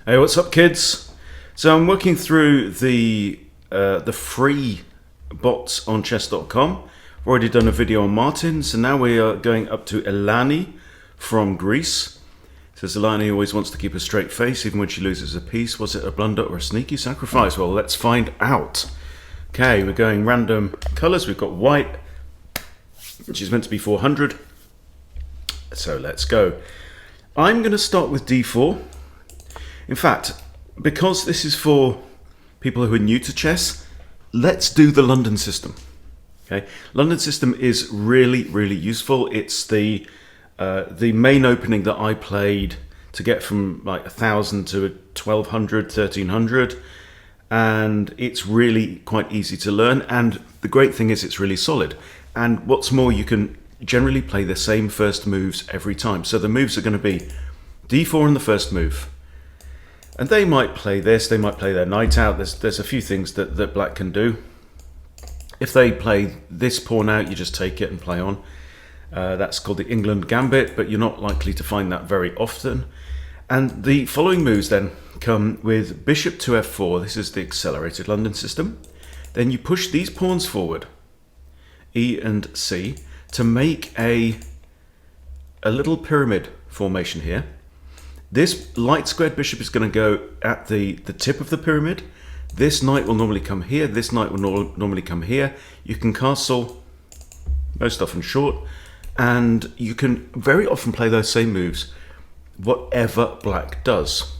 Hey, what's up, kids? So I'm working through the free bots on chess.com. I've already done a video on Martin, so now we are going up to Elani from Greece. It says Elani always wants to keep a straight face even when she loses a piece. Was it a blunder or a sneaky sacrifice? Well, let's find out. Okay, we're going random colors. We've got white, which is meant to be 400. So let's go. I'm going to start with d4. In fact, because this is for people who are new to chess, let's do the London system. Okay, London system is really, really useful. It's the main opening that I played to get from like 1,000 to 1,200, 1,300, and it's really quite easy to learn. And the great thing is it's really solid. And what's more, you can generally play the same first moves every time. So the moves are going to be d4 in the first move. And they might play this, they might play their knight out. There's a few things that black can do. If they play this pawn out, you just take it and play on. That's called the England Gambit, but you're not likely to find that very often. And the following moves then come with bishop to f4. This is the accelerated London system. Then you push these pawns forward, E and C, to make a little pyramid formation here. This light squared bishop is going to go at the tip of the pyramid. This knight will normally come here. This knight will normally come here. You can castle, most often short, and you can very often play those same moves, whatever black does.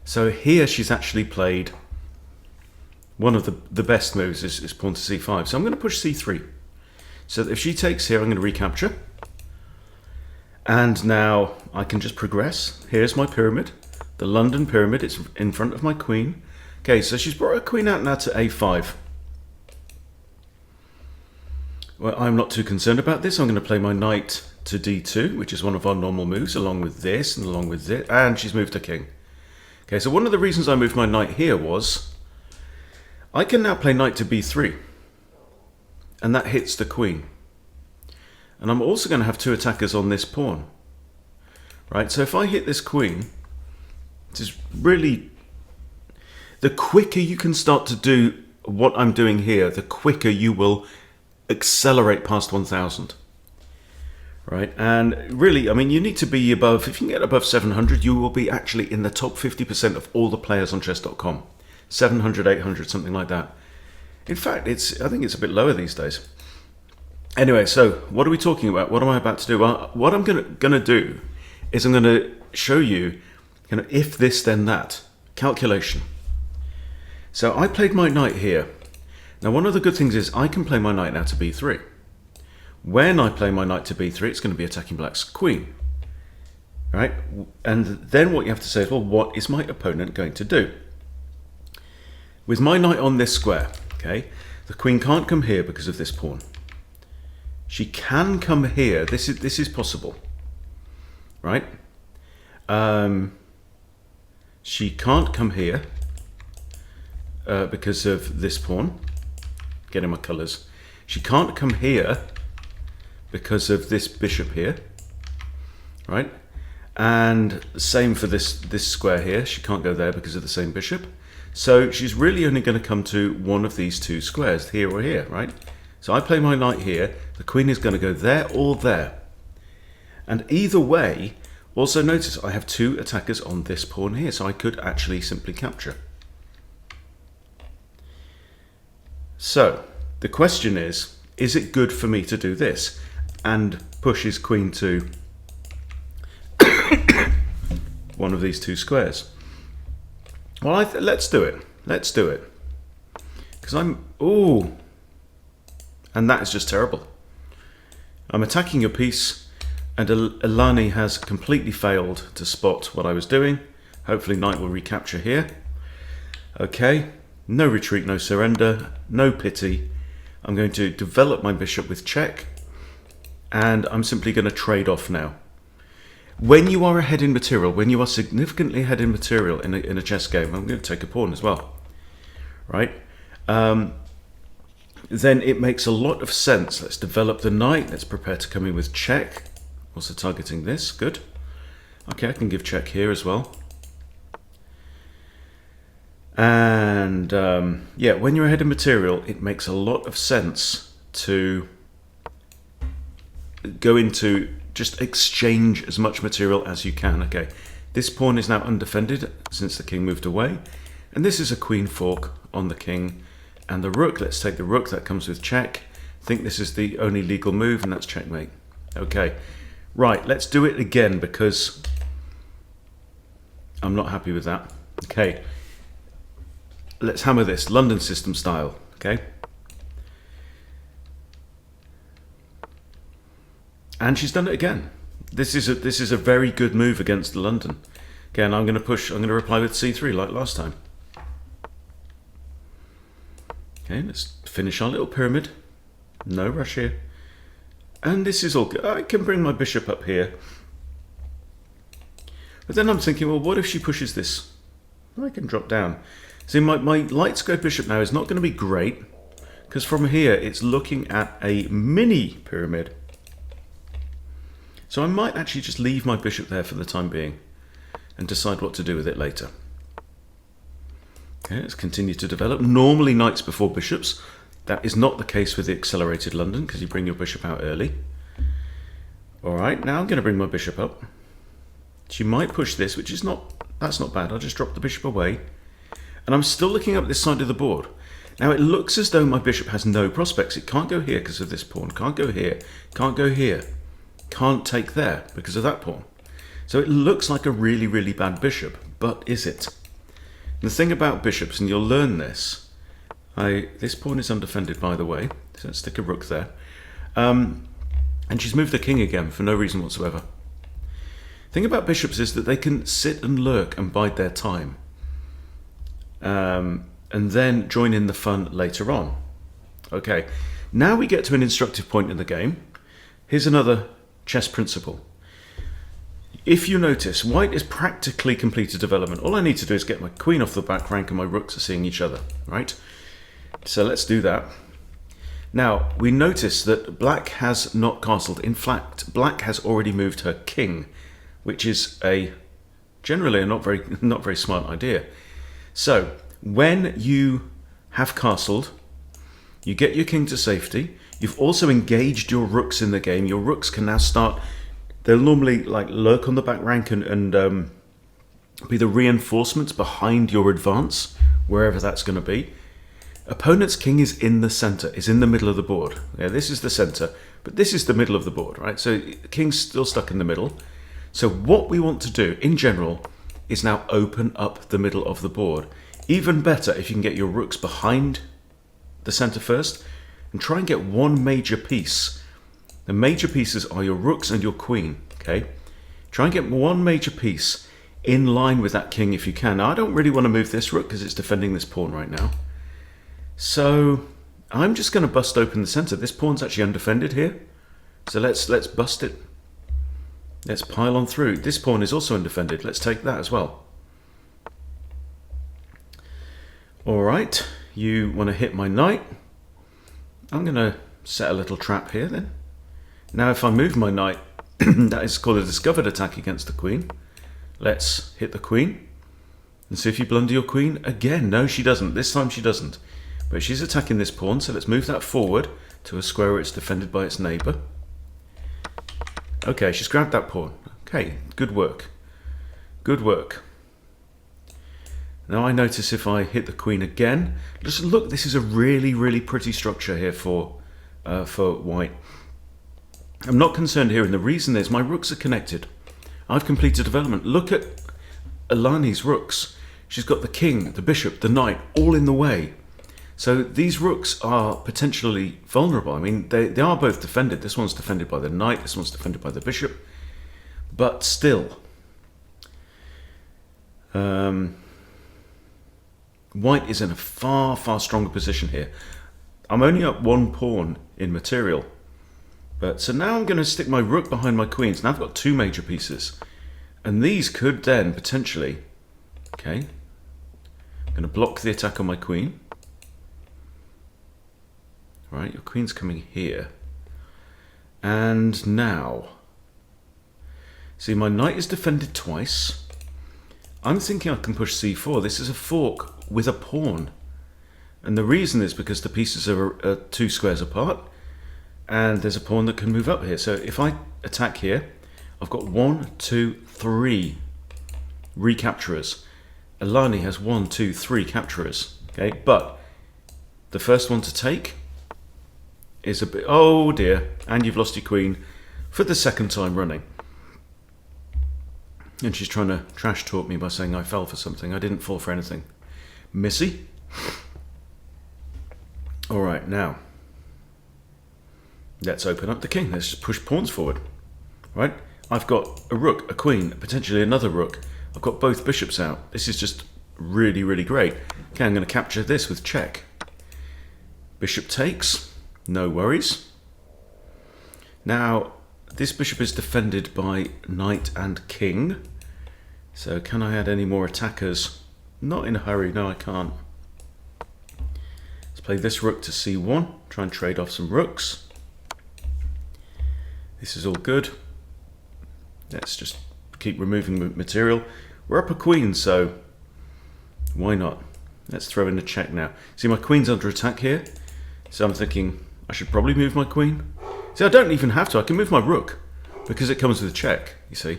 So here she's actually played one of the best moves is pawn to c5. So I'm going to push c3. So if she takes here, I'm going to recapture. And now I can just progress. Here's my pyramid, the London pyramid. It's in front of my queen. Okay, so she's brought her queen out now to a5. Well, I'm not too concerned about this. I'm going to play my knight to d2, which is one of our normal moves, along with this and along with this. And she's moved her king. Okay, so one of the reasons I moved my knight here was I can now play knight to b3. And that hits the queen. And I'm also going to have two attackers on this pawn. Right, so if I hit this queen, it is really... The quicker you can start to do what I'm doing here, the quicker you will accelerate past 1,000. Right, and really, I mean, you need to be above... If you can get above 700, you will be actually in the top 50% of all the players on chess.com. 700, 800, something like that. In fact, I think it's a bit lower these days. Anyway, so what are we talking about? What am I about to do? Well, what I'm gonna do is I'm gonna show you, if this then that calculation. So I played my knight here. Now, one of the good things is I can play my knight now to b3. When I play my knight to b3, it's going to be attacking black's queen, right? And then what you have to say is, well, what is my opponent going to do? With my knight on this square, okay, the queen can't come here because of this pawn. She can come here. This is possible, right? She can't come here because of this pawn. Getting my colours. She can't come here because of this bishop here, right? And same for this square here. She can't go there because of the same bishop. So she's really only going to come to one of these two squares, here or here, right? So I play my knight here, the queen is going to go there or there. And either way, also notice I have two attackers on this pawn here, so I could actually simply capture. So the question is it good for me to do this and push his queen to one of these two squares? Well, let's do it. Let's do it. Because ooh. And that is just terrible. I'm attacking your piece, and Elani has completely failed to spot what I was doing. Hopefully knight will recapture here. Okay, no retreat, no surrender, no pity. I'm going to develop my bishop with check, and I'm simply going to trade off now. When you are ahead in material, when you are significantly ahead in material in a chess game, I'm going to take a pawn as well, right? Then it makes a lot of sense. Let's develop the knight. Let's prepare to come in with check. Also targeting this. Good. Okay, I can give check here as well. And yeah, when you're ahead of material, it makes a lot of sense to go into just exchange as much material as you can. Okay, this pawn is now undefended since the king moved away, and this is a queen fork on the king and the rook. Let's take the rook, that comes with check. I think this is the only legal move, and that's checkmate. Okay, right, let's do it again because I'm not happy with that. Okay, let's hammer this London system style. Okay, and she's done it again. This is a very good move against London. Again, I'm going to reply with c3 like last time. Okay, let's finish our little pyramid. No rush here. And this is all good. I can bring my bishop up here. But then I'm thinking, well, what if she pushes this? I can drop down. See, my light squared bishop now is not going to be great, because from here it's looking at a mini pyramid. So I might actually just leave my bishop there for the time being and decide what to do with it later. Okay, let's continue to develop. Normally knights before bishops. That is not the case with the accelerated London, because you bring your bishop out early. Alright, now I'm going to bring my bishop up. She might push this, which is that's not bad. I'll just drop the bishop away. And I'm still looking up this side of the board. Now it looks as though my bishop has no prospects. It can't go here because of this pawn. Can't go here. Can't go here. Can't take there because of that pawn. So it looks like a really, really bad bishop. But is it? And the thing about bishops, and you'll learn this, this pawn is undefended, by the way, so let's stick a rook there. And she's moved the king again for no reason whatsoever. The thing about bishops is that they can sit and lurk and bide their time, and then join in the fun later on. Okay, now we get to an instructive point in the game. Here's another chess principle. If you notice, white is practically completed development. All I need to do is get my queen off the back rank and my rooks are seeing each other, right? So let's do that. Now, we notice that black has not castled. In fact, black has already moved her king, which is generally a not very smart idea. So, when you have castled, you get your king to safety. You've also engaged your rooks in the game. Your rooks can now start. They'll normally like lurk on the back rank and be the reinforcements behind your advance, wherever that's going to be. Opponent's king is in the center, is in the middle of the board. Yeah, this is the center, but this is the middle of the board, right? So the king's still stuck in the middle. So what we want to do, in general, is now open up the middle of the board. Even better if you can get your rooks behind the center first, and try and get one major piece. The major pieces are your rooks and your queen, okay? Try and get one major piece in line with that king if you can. Now, I don't really want to move this rook because it's defending this pawn right now. So I'm just going to bust open the center. This pawn's actually undefended here. So let's bust it. Let's pile on through. This pawn is also undefended. Let's take that as well. All right, you want to hit my knight. I'm going to set a little trap here then. Now if I move my knight, that is called a discovered attack against the queen. Let's hit the queen and see if you blunder your queen again. No, she doesn't. This time she doesn't. But she's attacking this pawn, so let's move that forward to a square where it's defended by its neighbour. Okay, she's grabbed that pawn. Okay, good work. Good work. Now I notice if I hit the queen again, just look, this is a really, really pretty structure here for white. I'm not concerned here, and the reason is my rooks are connected. I've completed development. Look at Elani's rooks. She's got the king, the bishop, the knight, all in the way. So these rooks are potentially vulnerable. I mean, they are both defended. This one's defended by the knight, this one's defended by the bishop. But still, white is in a far, far stronger position here. I'm only up one pawn in material. But so now I'm going to stick my rook behind my queens. Now I've got two major pieces. And these could then potentially, okay, I'm going to block the attack on my queen. Right, your queen's coming here. And now, see, my knight is defended twice. I'm thinking I can push c4. This is a fork with a pawn. And the reason is because the pieces are 2 squares apart, and there's a pawn that can move up here. So if I attack here, I've got 1, 2, 3 recapturers. Elani has 1, 2, 3 capturers. Okay, but the first one to take is a bit... Oh dear, and you've lost your queen for the 2nd time running. And she's trying to trash talk me by saying I fell for something. I didn't fall for anything. Missy? Alright, now let's open up the king. Let's just push pawns forward. Right? I've got a rook, a queen, potentially another rook. I've got both bishops out. This is just really, really great. Okay, I'm going to capture this with check. Bishop takes. No worries. Now, this bishop is defended by knight and king. So can I add any more attackers? Not in a hurry. No, I can't. Let's play this rook to c1. Try and trade off some rooks. This is all good. Let's just keep removing material. We're up a queen, so why not? Let's throw in a check now. See, my queen's under attack here. So I'm thinking I should probably move my queen. See, I don't even have to. I can move my rook because it comes with a check, you see.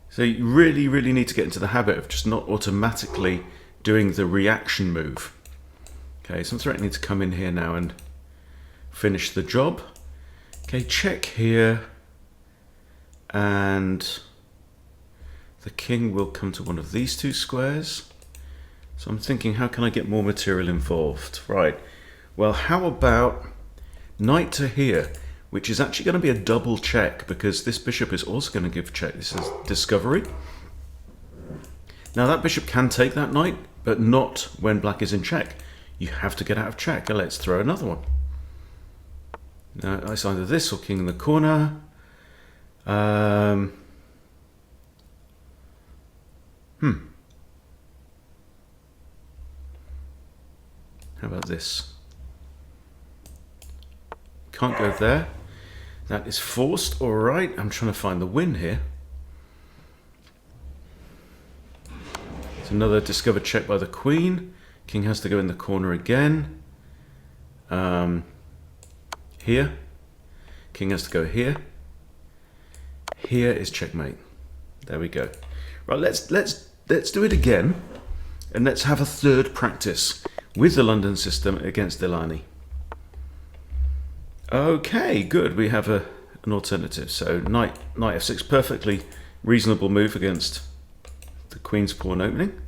So you really, really need to get into the habit of just not automatically doing the reaction move. Okay, so I'm threatening to come in here now and finish the job. Okay, check here. And the king will come to one of these 2 squares. So I'm thinking, how can I get more material involved? Right, well, how about knight to here, which is actually going to be a double check because this bishop is also going to give check. This is discovery. Now that bishop can take that knight, but not when black is in check. You have to get out of check. Now let's throw another one. Now it's either this or king in the corner. How about this? Can't go there. That is forced. All right, I'm trying to find the win here. It's another discovered check by the queen. King has to go in the corner again. Here. King has to go here. Here is checkmate. There we go. Right, let's do it again, and let's have a third practice with the London system against Elani. Okay, good. We have an alternative. So knight f6, perfectly reasonable move against the queen's pawn opening.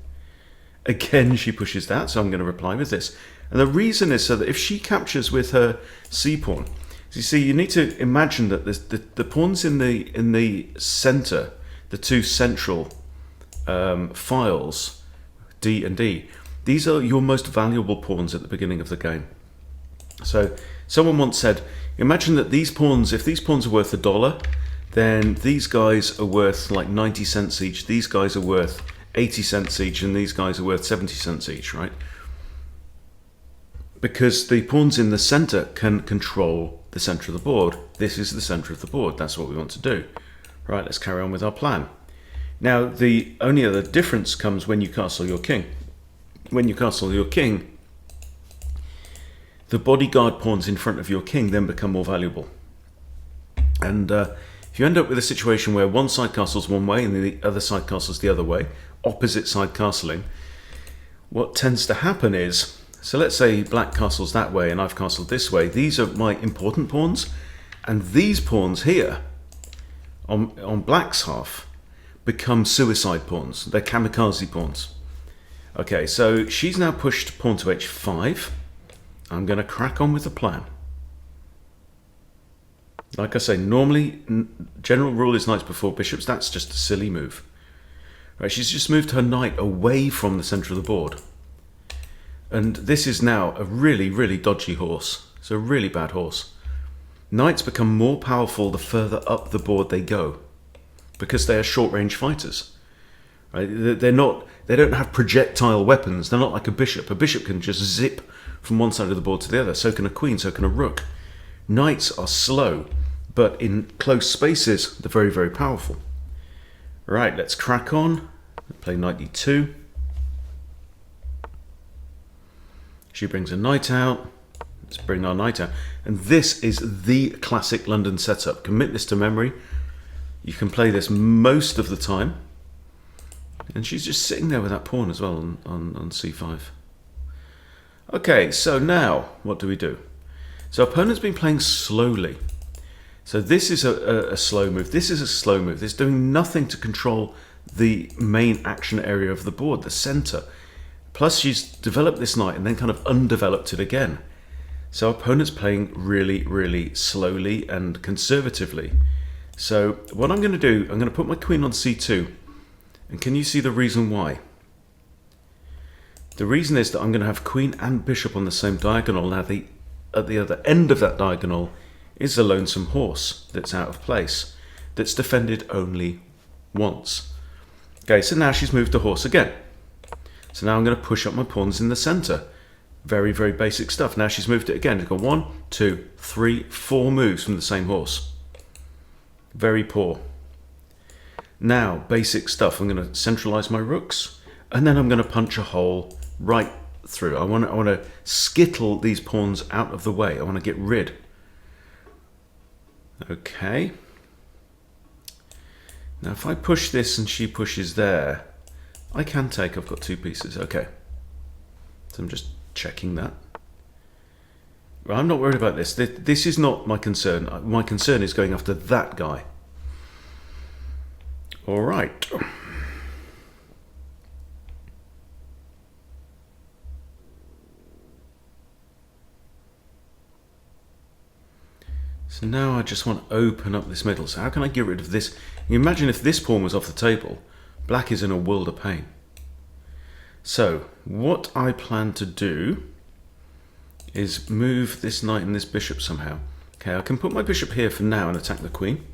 Again, she pushes that, so I'm going to reply with this. And the reason is so that if she captures with her c pawn, you see, you need to imagine that the pawns in the center, the 2 central files, D and D, these are your most valuable pawns at the beginning of the game. So someone once said, imagine that these pawns, if these pawns are worth $1, then these guys are worth like 90 cents each, these guys are worth 80 cents each, and these guys are worth 70 cents each, right? Because the pawns in the center can control the center of the board. This is the center of the board. That's what we want to do. Right, let's carry on with our plan. Now, the only other difference comes when you castle your king. When you castle your king, the bodyguard pawns in front of your king then become more valuable. And if you end up with a situation where one side castles one way and the other side castles the other way, opposite side castling, what tends to happen is, so let's say black castles that way and I've castled this way. These are my important pawns, and these pawns here on black's half become suicide pawns. They're kamikaze pawns. Okay, so she's now pushed pawn to h5. I'm going to crack on with the plan. Like I say, normally, general rule is knights before bishops. That's just a silly move. Right, she's just moved her knight away from the center of the board. And this is now a really, really dodgy horse. It's a really bad horse. Knights become more powerful the further up the board they go, because they are short-range fighters. Right? They don't have projectile weapons. They're not like a bishop. A bishop can just zip from one side of the board to the other. So can a queen, so can a rook. Knights are slow, but in close spaces, they're very, very powerful. Right, let's crack on. Play knight d2. She brings a knight out. Let's bring our knight out. And this is the classic London setup. Commit this to memory. You can play this most of the time. And she's just sitting there with that pawn as well on c5. Okay, so now what do we do? So opponent's been playing slowly. So this is a slow move. This is a slow move. It's doing nothing to control the main action area of the board, the center. Plus she's developed this knight and then kind of undeveloped it again. So opponent's playing really, really slowly and conservatively. So what I'm going to do, I'm going to put my queen on c2. And can you see the reason why? The reason is that I'm going to have queen and bishop on the same diagonal. Now at the other end of that diagonal is a lonesome horse that's out of place, that's defended only once. Okay, so now she's moved the horse again. So now I'm going to push up my pawns in the center. Very, very basic stuff. Now she's moved it again. It's got 1, 2, 3, 4 moves from the same horse. Very poor. Now, basic stuff. I'm going to centralize my rooks, and then I'm going to punch a hole right through. I want to skittle these pawns out of the way. I want to get rid. Okay. Now, if I push this and she pushes there, I can take. I've got 2 pieces. Okay. So I'm just checking that. I'm not worried about this. This is not my concern. My concern is going after that guy. All right. So now I just want to open up this middle. So how can I get rid of this? You imagine if this pawn was off the table, black is in a world of pain. So what I plan to do is move this knight and this bishop somehow. Okay, I can put my bishop here for now and attack the queen.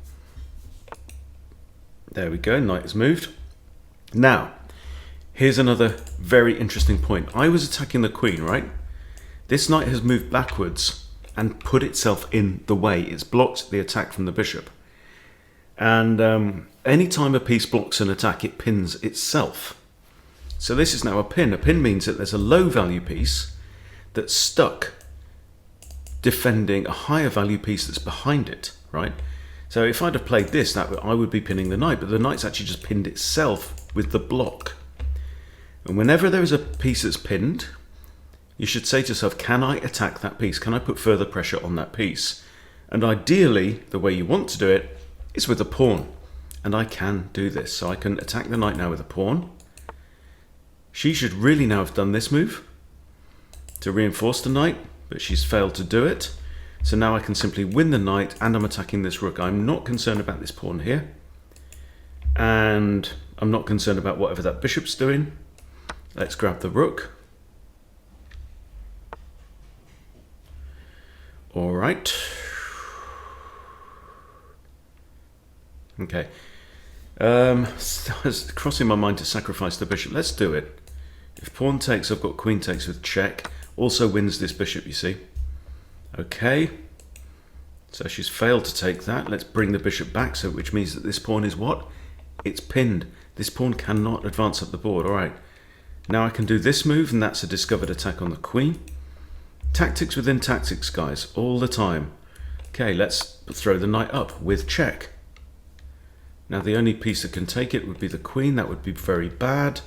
There we go, knight is moved. Now, here's another very interesting point. I was attacking the queen, right? This knight has moved backwards and put itself in the way. It's blocked the attack from the bishop. And anytime a piece blocks an attack, it pins itself. So this is now a pin. A pin means that there's a low value piece that's stuck defending a higher value piece that's behind it, right? So if I'd have played this, I would be pinning the knight, but the knight's actually just pinned itself with the block. And whenever there is a piece that's pinned, you should say to yourself, can I attack that piece? Can I put further pressure on that piece? And ideally, the way you want to do it is with a pawn. And I can do this. So I can attack the knight now with a pawn. She should really now have done this move to reinforce the knight, but she's failed to do it. So now I can simply win the knight, and I'm attacking this rook. I'm not concerned about this pawn here. And I'm not concerned about whatever that bishop's doing. Let's grab the rook. All right. Okay. I was crossing my mind to sacrifice the bishop. Let's do it. If pawn takes, I've got queen takes with check. Also wins this bishop, you see. Okay. So she's failed to take that. Let's bring the bishop back, so which means that this pawn is what? It's pinned. This pawn cannot advance up the board. All right. Now I can do this move, and that's a discovered attack on the queen. Tactics within tactics, guys, all the time. Okay, let's throw the knight up with check. Now the only piece that can take it would be the queen. That would be very bad.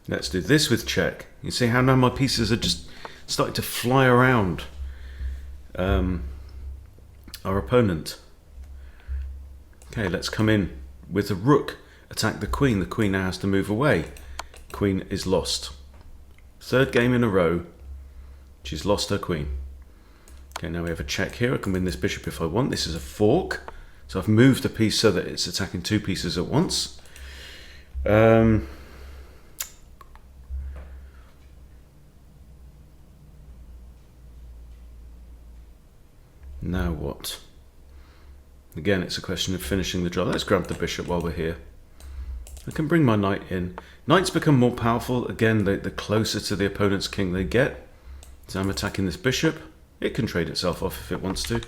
Let's do this with check. You see how now my pieces are just starting to fly around our opponent. Okay, let's come in with the rook. Attack the queen. The queen now has to move away. Queen is lost. Third game in a row. She's lost her queen. Okay, now we have a check here. I can win this bishop if I want. This is a fork. So I've moved a piece so that it's attacking 2 pieces at once. Now what? Again, it's a question of finishing the job. Let's grab the bishop while we're here. I can bring my knight in. Knights become more powerful. Again, the closer to the opponent's king they get. So I'm attacking this bishop. It can trade itself off if it wants to.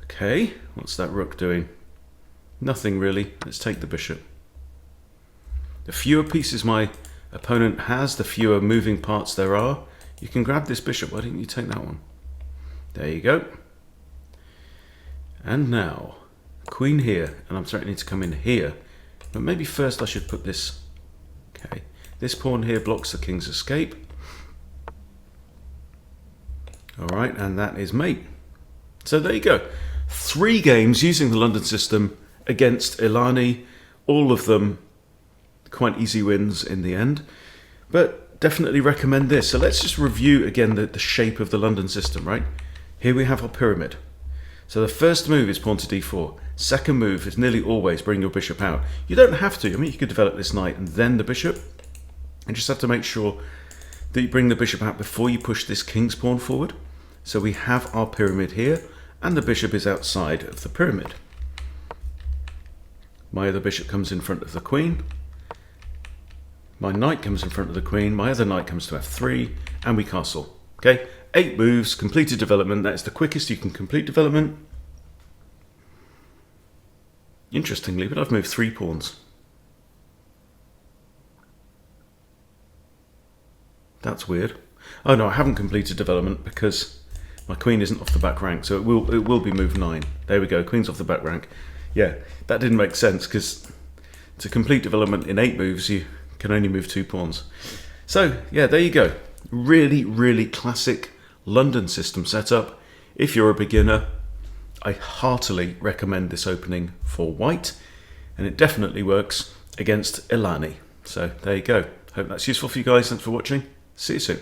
Okay, what's that rook doing? Nothing really. Let's take the bishop. The fewer pieces my opponent has, the fewer moving parts there are. You can grab this bishop. Why didn't you take that one? There you go. And now, queen here, and I'm threatening to come in here. But maybe first I should put this. Okay, this pawn here blocks the king's escape. All right, and that is mate. So there you go. 3 games using the London system against Elani. All of them quite easy wins in the end. But definitely recommend this. So let's just review again the shape of the London system, right? Here we have our pyramid. So the first move is pawn to d4. Second move is nearly always bring your bishop out. You don't have to. I mean, you could develop this knight and then the bishop. You just have to make sure that you bring the bishop out before you push this king's pawn forward. So we have our pyramid here, and the bishop is outside of the pyramid. My other bishop comes in front of the queen. My knight comes in front of the queen. My other knight comes to f3, and we castle. Okay, 8 moves, completed development. That is the quickest you can complete development. Interestingly, but I've moved 3 pawns. That's weird. Oh no, I haven't completed development because my queen isn't off the back rank, so it will be move 9. There we go, queen's off the back rank. Yeah, that didn't make sense because to complete development in 8 moves, you can only move 2 pawns. So yeah, there you go. Really, really classic London system setup. If you're a beginner, I heartily recommend this opening for white, and it definitely works against Elani. So there you go. Hope that's useful for you guys. Thanks for watching. See you soon.